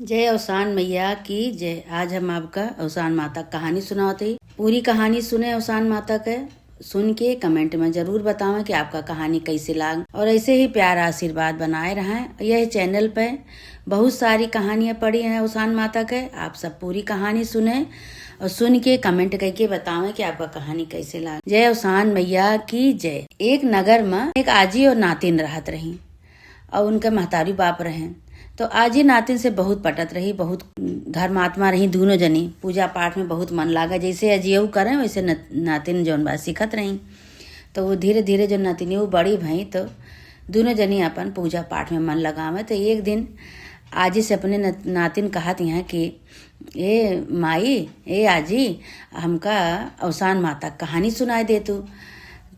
जय अवसान मैया की जय। आज हम आपका अवसान माता कहानी सुनाते ही पूरी कहानी सुने अवसान माता के सुन के कमेंट में जरूर बतावें कि आपका कहानी कैसे लाग और ऐसे ही प्यार आशीर्वाद बनाए रहें। यह चैनल पे बहुत सारी कहानियां पड़ी हैं अवसान माता के। आप सब पूरी कहानी सुने और सुन के कमेंट करके बतावें कि आपका कहानी कैसे लाग। जय अवसान मैया की जय। एक नगर में एक आजी और नातिन रहत रही और उनके महतारी बाप रहे। तो आजी नातिन से बहुत पटत रही, बहुत धर्मात्मा रही। दोनों जनी पूजा पाठ में बहुत मन लागा। जैसे अजियऊ करें वैसे नातिन जौन बात सीखत रही। तो वो धीरे धीरे जो नातिनी वो बड़ी भई तो दोनों जनी अपन पूजा पाठ में मन लगावे। तो एक दिन आजी से अपने नातिन कहत हैं कि ए माई, ए आजी, हमका अवसान माता कहानी सुनाई दे तू।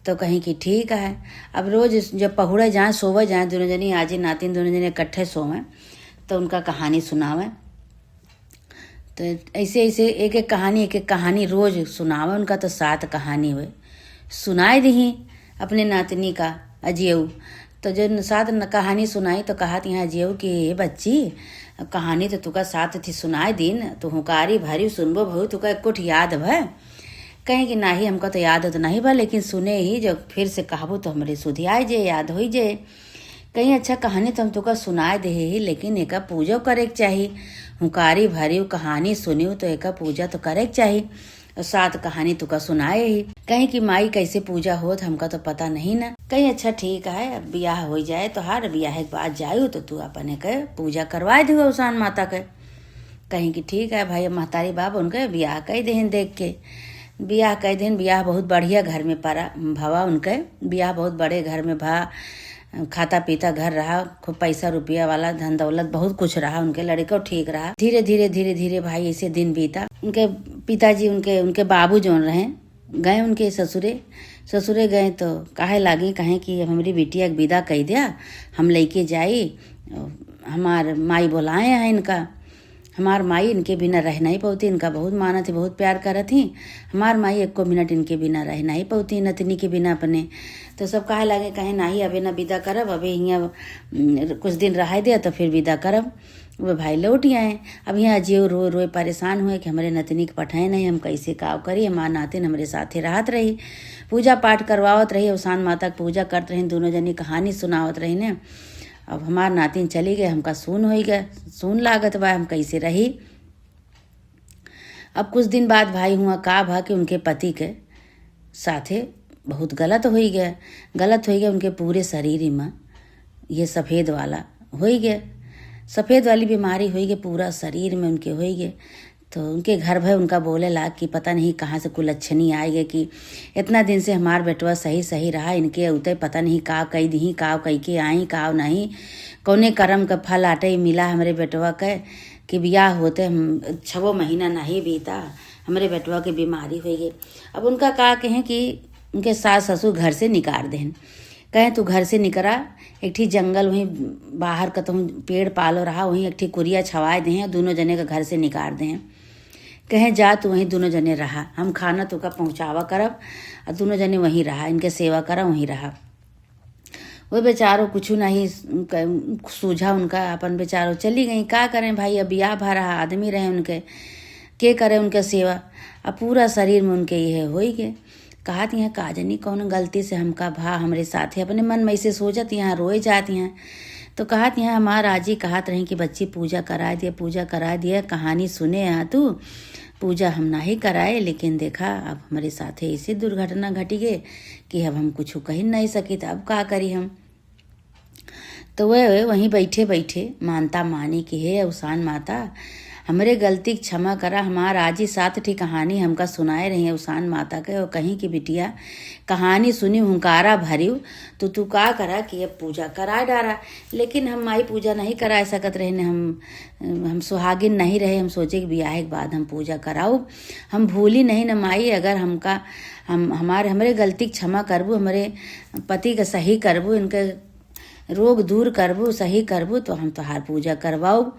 तो कहीं कि ठीक है। अब रोज जब पहुड़े जाए सोवे जाए दोनों जनी, आजी नातिन दोनों जने इकट्ठे सोवे तो उनका कहानी सुनावे। तो ऐसे ऐसे एक एक कहानी रोज सुनावे। उनका तो 7 कहानी हुए सुनाई दी अपने नातनी का अजियऊ। तो जो 7 कहानी सुनाई तो कहत यहाँ अजियऊ कि बच्ची कहानी तो तुका 7 थी सुनाई दिन, तो हुकारी भरी सुनबो बहु तुका एक याद भय। कहीं कि नाही हमको तो याद तो नहीं बा, लेकिन सुने ही जब फिर से कहबो तो हमरे सुधियाई जे, याद हो जे। कहीं अच्छा कहानी तो हम तुका सुनाए दे ही, लेकिन एका पूजो करे के चाही। हुकारी भरी कहानी सुनियो तो एका पूजा तो करे के चाही। और 7 कहानी तुका सुनाए ही। कहीं कि माई कैसे पूजा हो तो हमका तो पता नहीं ना। कहीं अच्छा ठीक है, अब ब्याह हो जाए तो हर ब्याह के बाद जायू तो तू अपने के पूजा करवाए दू अवसान माता के। कहीं कि ठीक है भाई, महतारी बाप उनके ब्याह कई देहन देख के। ब्याह कई दिन ब्याह बहुत बढ़िया घर में पड़ा भवा। उनके ब्याह बहुत बड़े घर में भा। खाता पीता घर रहा, खूब पैसा रुपया वाला, धन दौलत बहुत कुछ रहा। उनके लड़का ठीक रहा। धीरे धीरे भाई ऐसे दिन बीता। उनके पिताजी उनके बाबू जो रहे गए उनके ससुरे गए तो काहे लागी, कहे कि हमारी बिटिया के विदा कही दिया, हम लेके जाई। हमार माई बुलाए हैं इनका। हमार माई इनके बिना रह नहीं पाती। इनका बहुत मानत थी, बहुत प्यार करत थी। हमार माई 1 मिनट इनके बिना रह नहीं पाती, नतनी के बिना अपने। तो सब काहे लागे, कहे नाही अबे ना विदा करब, अबे यहाँ कुछ दिन रह दे तो फिर विदा करब। वो भाई लौट आए। अब यहाँ अजियो रोए परेशान हुए कि हमारे नतनी के पठाए नहीं, हम कैसे काव करी। हमार नातिन हमारे साथे रहत रही, पूजा पाठ करवावत रही, अवसान माता की पूजा करत रही, दोनों जनी कहानी सुनावत रही ने। अब हमार नातिन चली गए, हमका सून हो गया, सून लागत बा, हम कैसे रही। अब कुछ दिन बाद भाई हुआ का भा कि उनके पति के साथे बहुत गलत हो गया उनके पूरे शरीर में। ये सफ़ेद वाला हो गया, सफ़ेद वाली बीमारी हो गई पूरा शरीर में उनके हो गए। तो उनके घर भर उनका बोले ला कि पता नहीं कहाँ से कुलच्छनी आएगी कि इतना दिन से हमार बेटवा सही रहा, इनके उते पता नहीं काव कई दी, काव कई के आई, काव नहीं कौने कर्म का फल आटे मिला हमारे बेटवा के कि ब्याह होते हम 6 महीना नहीं बीता, हमारे बेटवा की बीमारी हो गई। अब उनका का कहें कि उनके सास ससुर घर से निकाल दें। कहें तू घर से निकरा, एक ठी जंगल वहीं बाहर का तो पेड़ पालो रहा, वहीं एक ठी कुरिया छवाए दें, दोनों जने का घर से निकाल दें। कहें जा तू वहीं दोनों जने रहा, हम खाना तुका पहुँचावा करब और दोनों जने वहीं रहा, इनके सेवा करा वहीं रहा। वो बेचारो कुछ नहीं सूझा उनका, अपन बेचारो चली गई। का करें भाई, अब ब्याह भा रहा आदमी रहे उनके, के करे उनके सेवा। अब पूरा शरीर में उनके ये हो ही गए। कहती हैं काजनी कौन गलती से हमका भा हमरे साथे, अपने मन में ऐसे सोचती हैं, रोए जाती हैं। तो कहती हैं हमार आजी कहत रही कि बच्ची पूजा करा दिया, कहानी सुने यहाँ तू पूजा हम नहीं कराए, लेकिन देखा अब हमारे साथे ऐसी दुर्घटना घटी गई कि अब हम कुछ कही नहीं सकी, तो अब का करी हम। तो वह वहीं बैठे मानता मानी कि हे अवसान माता हमरे गलती क्षमा करा। हमार आजी 7 ठी कहानी हमका सुनाए रही अवसान माता के, और कहीं की बिटिया कहानी सुनी हुंकारा भरियो तो तू का करा कि अब पूजा करा डारा। लेकिन हम माई पूजा नहीं करा सकत रहे ने, हम सुहागिन नहीं रहे। हम सोचे कि ब्याह के बाद हम पूजा कराऊ, हम भूली नहीं न माई। अगर हमका हमारे गलती क्षमा करबू, हमारे पति का सही करबू, इनके रोग दूर करबू, सही करबू तो हम तोहार पूजा करवाऊ।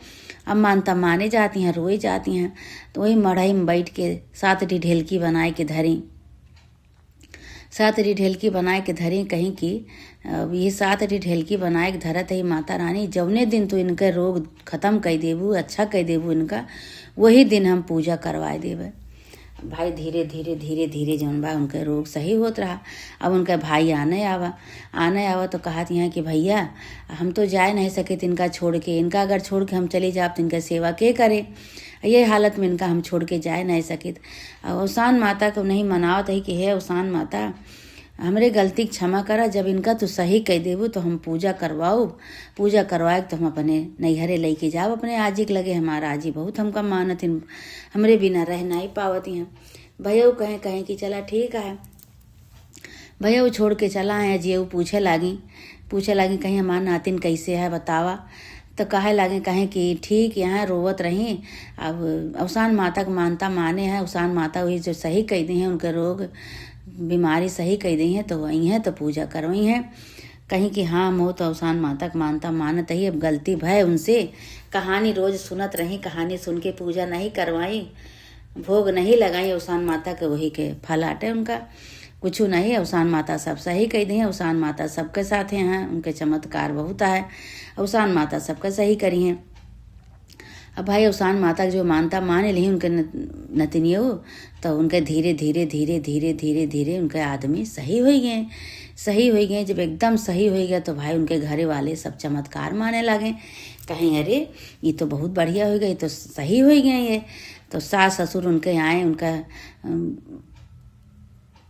अब मानता माने जाती हैं, रोई जाती हैं। तो वही मढ़ई में बैठ के 7 ठी ढेलकी बनाए के धरी, सात अरी ढेलकी बनाए के धरे कहीं की ये सात अरी ढेलकी बनाए के धरत है माता रानी, जौने दिन तो इनका रोग खत्म कर देबू, अच्छा कर देबू इनका, वही दिन हम पूजा करवाए देवे। भाई धीरे धीरे धीरे धीरे जौन बा उनका रोग सही होत रहा। अब उनका भाई आने आवा तो कहत यहाँ कि भैया हम तो जा नहीं सके इनका छोड़ के, इनका अगर छोड़ के हम चले जाब तो इनका सेवा के करे, ये हालत में इनका हम छोड़ के जाए नहीं सकित। अब अवसान माता को नहीं मनावत है कि हे अवसान माता हमरे गलती क्षमा करा, जब इनका तो सही कह देबू तो हम पूजा करवाए तो हम अपने नैहरे लेके जाब अपने आजी के लगे। हमारा आजी बहुत हमका मानत हमरे बिना रह नहीं पावत हैं। भैया कहें कि चला ठीक है। भैया वो छोड़ के चला है जी। वो पूछे लागी कहीं हमार नातिन कैसे है बतावा, तो कहे लागे कहें कि ठीक यहाँ रोवत रही। अब अवसान माता को मानता माने है, अवसान माता वही जो सही कह दी हैं, उनका रोग बीमारी सही कह दी है तो वही है तो पूजा करवाई है। कहीं कि हाँ मोह तो अवसान माता को मानता मानत ही, अब गलती भय उनसे। कहानी रोज सुनत रही, कहानी सुन के पूजा नहीं करवाई, भोग नहीं लगाई अवसान माता के, वही के फल आटे उनका कुछ नहीं। अवसान माता सब सही कह दी है, अवसान माता सबके साथ हैं, उनके चमत्कार बहुत है, अवसान माता सबका सही करी हैं। अब भाई अवसान माता जो मानता माने ली उनके नतनियो, तो उनके धीरे धीरे उनके आदमी सही हो गए। जब एकदम सही हो गया तो भाई उनके घरे वाले सब चमत्कार माने लगे, कहीं अरे ये तो बहुत बढ़िया हो गई, तो सही हो गए ये। तो सास ससुर उनके आए, उनका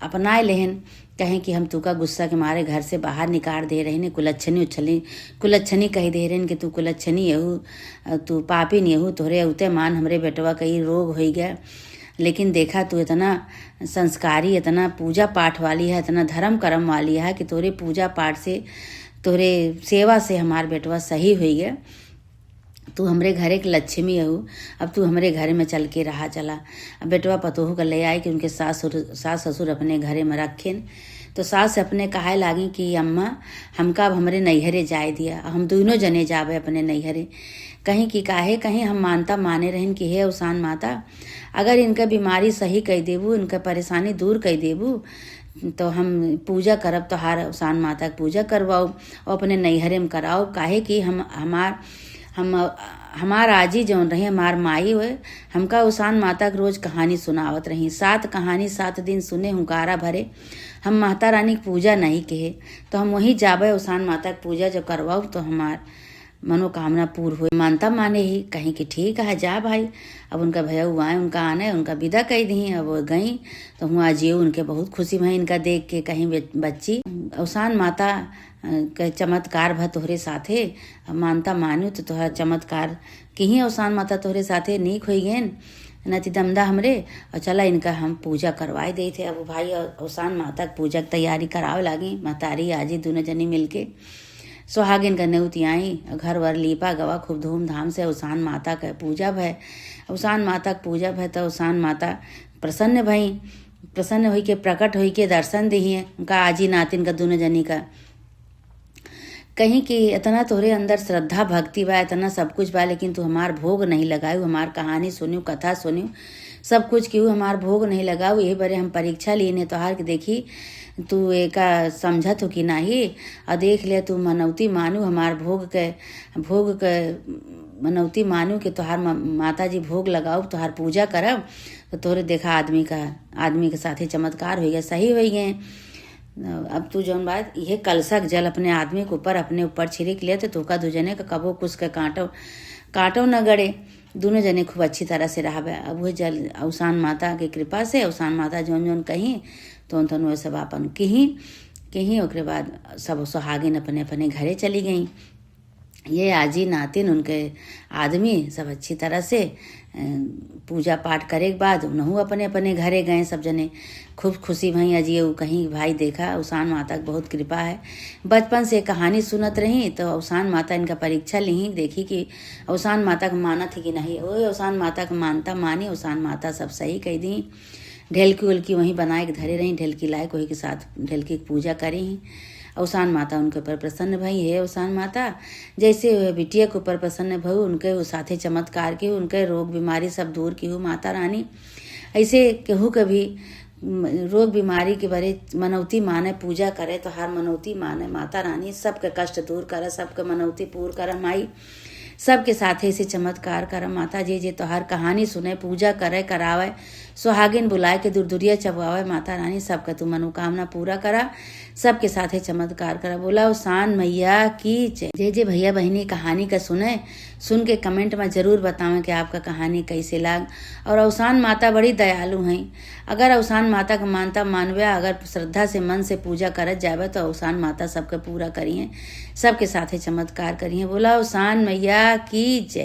अपनाए लेहन, कहें कि हम तुका गुस्सा के मारे घर से बाहर निकाल दे रहे ने, कुलच्छनी कह दे रहे कि तू कुलच्छनी यहू, तू पापी नहीं यहू, तोहरे उते मान हमरे बेटवा कई रोग हो गया, लेकिन देखा तू इतना संस्कारी, इतना पूजा पाठ वाली है, इतना धर्म कर्म वाली है कि तोरे पूजा पाठ से, तोरे सेवा से हमार बेटवा सही हो गया। तू हमरे घरे के लक्ष्मी हूँ, अब तू हमरे घरे में चल के रहा चला। अब बेटवा पतोहू का ले आए कि उनके सास ससुर अपने घरे में रखें। तो सास अपने कहे लागी कि अम्मा हमका अब हमरे नैहरे जाए दिया, हम दोनों जने जावे अपने नैहरे। कहीं कि काहे कहीं हम मानता माने रहन कि हे अवसान माता अगर इनका बीमारी सही कह देबू, इनका परेशानी दूर कह देबू, तो हम पूजा करब, तो हार अवसान माता की पूजा करवाओ और अपने नैहरे में कराओ। काहे कि हमार आजी जौन रही, हमार माई हुए, हमका अवसान माता के रोज कहानी सुनावत रही। 7 कहानी 7 दिन सुने, हुंकारा भरे। हम माता रानी की पूजा नहीं कहे तो हम वहीं जाबे, अवसान माता की पूजा जब करवाओ तो हमार मनोकामना पूर्ण हुए। मानता माने ही, कहीं कि ठीक है जा भाई। अब उनका भैया आए, उनका आने, उनका विदा कह दी। अब वो गई तो हुआ जी उनके बहुत खुशी भई इनका देख के, कहीं बच्ची अवसान माता के चमत्कार भ तोहरे साथे, मानता मानू तो तोहरा चमत्कार कि ही अवसान माता तोहरे साथे नीक हो गए नति दमदा हमरे, और चला इनका हम पूजा करवाए दे थे। अब भाई अवसान माता की पूजा की तैयारी करावे लागी, महतारी आजी दोनों जनी मिलके सुहागिन का नेउती आई, घर वर लीपा गवा खूब धूमधाम से अवसान माता का पूजा भय। अवसान माता का पूजा भय तो अवसान माता प्रसन्न होई के प्रकट होई के दर्शन दी उनका आजी नातिन का दोनों जनी का। कहीं कि इतना तोहरे अंदर श्रद्धा भक्ति बा, इतना सब कुछ बा, लेकिन तू हमार भोग नहीं लगायू, हमार कहानी सुनियो, कथा सुनियो, सब कुछ क्यों हमार भोग नहीं लगाऊ। यही बारे हम परीक्षा लिए ने तोहार के देखी तू एका समझत हो कि नहीं, और देख ले तू मनौती मानू हमार भोग के मनौती मानू कि तोहार माता जी भोग लगाओ, तोहार पूजा करब, तो तोहरे देखा आदमी के साथे चमत्कार हो गया, सही हो गए। अब तू जौन बात ये कलशक जल अपने आदमी के ऊपर अपने ऊपर छिड़क ले तो तोका दो जने का कबो कुछ के कांटो न गड़े, दोनों जने खूब अच्छी तरह से रहा। अब वह जल अवसान माता की कृपा से अवसान माता जौन कहीं तो वह सब अपन कहीं ओकरे बाद सब सुहागिन अपने अपने घरे चली गई। ये आजी नातिन उनके आदमी सब अच्छी तरह से पूजा पाठ करे के बाद उन्हों अपने अपने घरे गए, सब जने खूब खुशी भई। अजी कहीं भाई देखा अवसान माता की बहुत कृपा है, बचपन से कहानी सुनत रही तो अवसान माता इनका परीक्षा ली, देखी कि अवसान माता को माना थी कि नहीं। वो अवसान माता को मानता मानी, अवसान माता सब सही कह दी। ढेलकी उलकी वहीं बनाए के धरे रही, ढेलकी लायक वही के साथ ढेलकी की पूजा करी। अवसान माता उनके ऊपर प्रसन्न भई। है अवसान माता जैसे बिटिया के ऊपर प्रसन्न भई, उनके साथे चमत्कार की, उनके रोग बीमारी सब दूर की हो माता रानी। ऐसे केहू के भी रोग बीमारी के बारे मनौती माने, पूजा करे तो हर मनौती माने। माता रानी सबके कष्ट दूर करे, सबके मनौती पूर्ण करे माई, सबके साथे से चमत्कार कर। माता जी जे तो हर कहानी सुने, पूजा करे करावे, सुहागिन बुलाए के दूरदुरिया चबवावे। माता रानी सबका तू मनोकामना पूरा करा, सबके साथे चमत्कार करा। बोला उसान मैया की जय। जे भैया बहनी कहानी का सुन के कमेंट में जरूर बतावें कि आपका कहानी कैसे लाग। और अवसान माता बड़ी दयालु हैं। अगर अवसान माता का मानता मानवे, अगर श्रद्धा से मन से पूजा करत जावे तो अवसान माता सबके पूरा करिए, सबके साथे चमत्कार करिए। बोला अवसान मैया की जय।